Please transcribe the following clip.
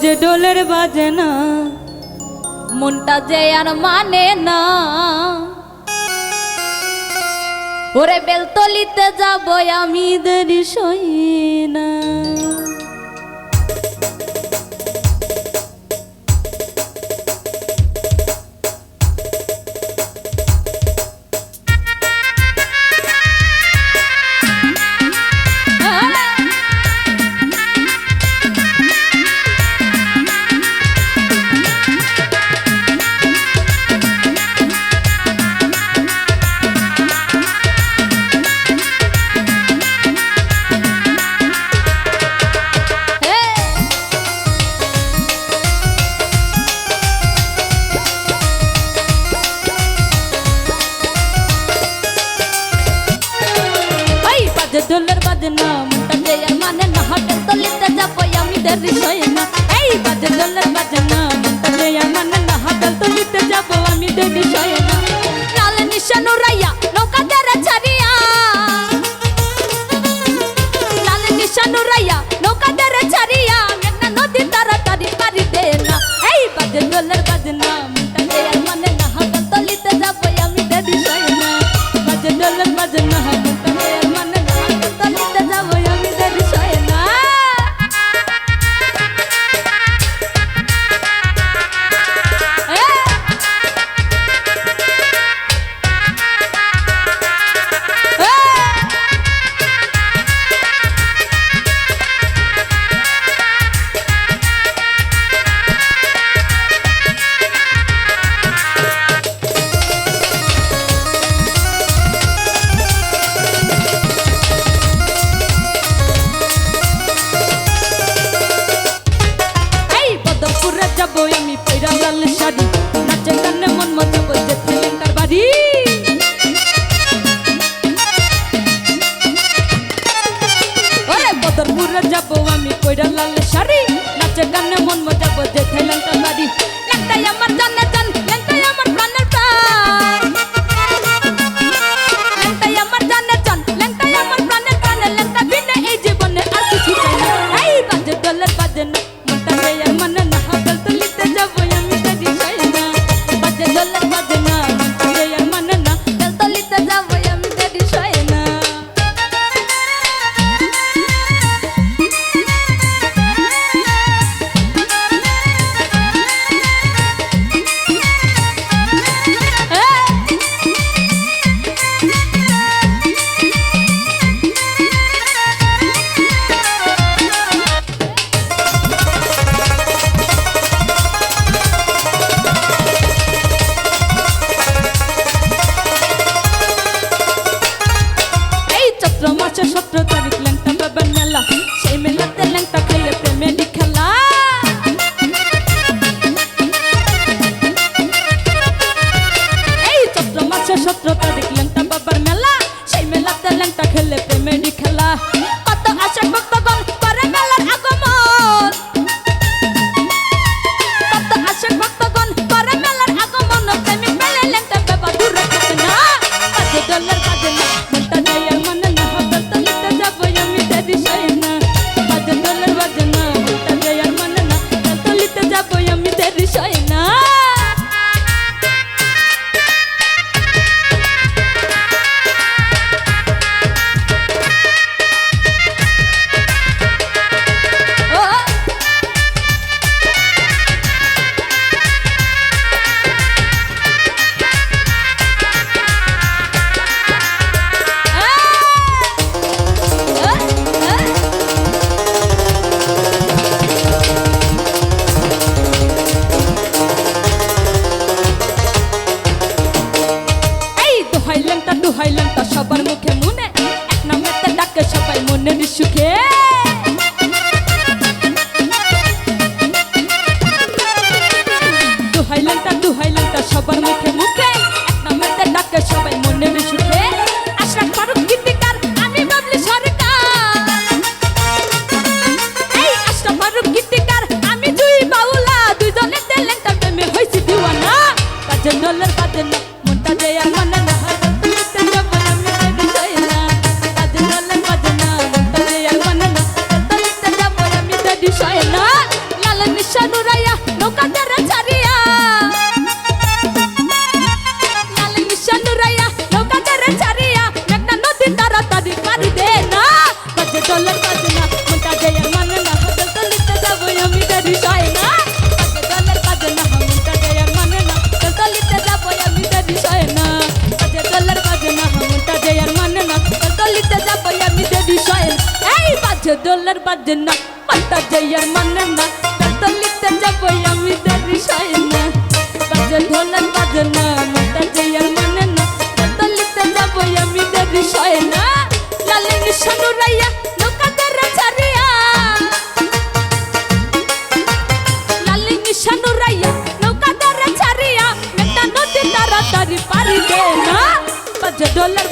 বাজে ডোলের বাজে না, মনটা যে আর মানে না। ওরে বেলতলিতে যাব আমি দেরি সই না। ঢোলের বাজে না, মনটা যে আর মানে না, হাটের তলিতে যাবো আমি দেরি সই না। এই বাজে ঢোলের বাজে না, মনটা যে আর মানে না, হাটের তলিতে যাবো আমি দেরি সই না। নালে নিশান উড়াইয়া নৌকা দেরে ছাড়িয়া, নালে নিশান উড়াইয়া নৌকা দেরে ছাড়িয়া, মেঘনা নদী তাড়াতাড়ি পারি দে না। এই বাজে ঢোলের বাজে না, মনটা যে আর মানে না, হাটের তলিতে যাবো আমি দেরি সই না। বাজে ঢোলের বাজে না, মনটা যে আর মানে না, তলিতে যাবো আমি দেরি সই না। যাবো আমি পয়রা লাল শাড়ি, নাচে গানে মন মজা বলছে ছেলেটার বাড়ি। ওরে বদরপুরে যাবো আমি পয়রা লাল শাড়ি, নাচে গানে মন মজা বলছে ছেলেটার বাড়ি। লেংটাই আমার জানে জান, লেংটাই আমার প্রাণের প্রাণ, লেংটাই আমার জানে জান, লেংটাই আমার প্রাণের প্রাণ, লেংটা বিনে এই জীবনে আর কিছু চাই না। এই বাজে ডলের বাজে না, মনটা যে আর মানে না, তলিতে যাবো আমি দেরি সই না। বাজে ডলের বাজে না, মনটা যে আর মানে না, তলিতে যাবো আমি দেরি সই না। নিশানুরাইয়া নৌকা ধরে ছাড়িয়া লাল নিশানুরাইয়া নৌকা ধরে ছাড়িয়া মেঘনা নদী তাড়াতাড়ি পারি দে না বাজে ডলার বাজনা মনটা যে আর মানে না হাতল তলিতে যাবো আমি দেরি হয় না বাজে ডলার বাজনা মনটা যে আর মানে না হাতল তলিতে যাবো আমি দেরি হয় না বাজে ডলার বাজনা মনটা যে আর মানে না হাতল তলিতে যাবো আমি দেরি হয় না এই বাজে ডলার বাজনা মনটা যে আর মানে না হাতল তলিতে যাবো আমি দেরি হয় না বাজে ডলার বাজনা মনটা যে আর মানে না হাতল তলিতে যাবো আমি দেরি হয় না লাল নিশানুরাইয়া নৌকা ধরে ছাড়িয়া লাল নিশানুরাইয়া নৌকা ধরে ছাড়িয়া মেঘনা নদী তাড়াতাড়ি পারি দে না বাজে ডলার